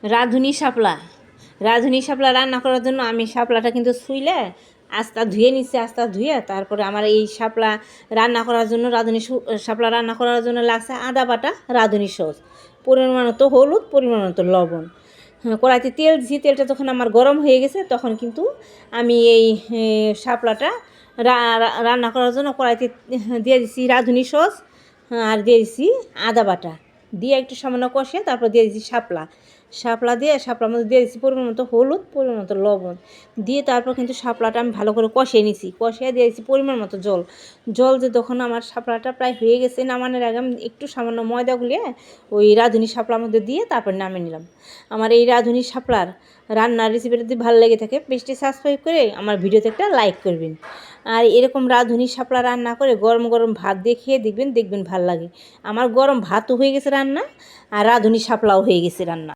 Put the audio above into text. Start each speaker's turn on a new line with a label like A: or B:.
A: রাঁধুনি শাপলা। রাঁধুনি শাপলা রান্না করার জন্য আমি শাপলাটা কিন্তু ছুঁইলে আস্তা ধুয়ে নিচ্ছি। আস্তা ধুয়ে তারপরে আমার এই শাপলা রান্না করার জন্য শাপলা রান্না করার জন্য লাগছে আদা বাটা, রাঁধুনি সস, পরিমাণ মতো হলুদ, পরিমাণ মতো লবণ। কড়াইতে তেল দিয়েছি। তেলটা যখন আমার গরম হয়ে গেছে তখন কিন্তু আমি এই শাপলাটা রান্না করার জন্য কড়াইতে দিয়ে দিচ্ছি রাঁধুনি সস, আর দিয়ে দিচ্ছি আদা বাটা, দিয়ে একটু সামান্য কষিয়ে তারপর দিয়ে দিচ্ছি শাপলা দিয়ে শাপলার মধ্যে দিয়ে দিচ্ছি পরিমাণ মতো হলুদ, পরিমাণ মতো লবণ দিয়ে তারপর কিন্তু শাপলাটা আমি ভালো করে কষিয়ে নিছি। কষিয়ে দিয়ে দিচ্ছি পরিমাণ মতো জল যে তখন আমার শাপলাটা প্রায় হয়ে গেছে, নামানোর আগে আমি একটু সামান্য ময়দা গুলিয়ে ওই রাঁধুনি শাপলার মধ্যে দিয়ে তারপর নামিয়ে নিলাম। আমার এই রাঁধুনি শাপলার রান্নার রেসিপিটা যদি ভালো লেগে থাকে পেজটি সাবস্ক্রাইব করে আমার ভিডিওতে একটা লাইক করবেন। আর এরকম রাঁধুনি শাপলা রান্না করে গরম গরম ভাত দিয়ে খেয়ে দেখবেন ভাল লাগে। আমার গরম ভাতও হয়ে গেছে রান্না, আর রাঁধুনি শাপলাও হয়ে গেছে রান্না।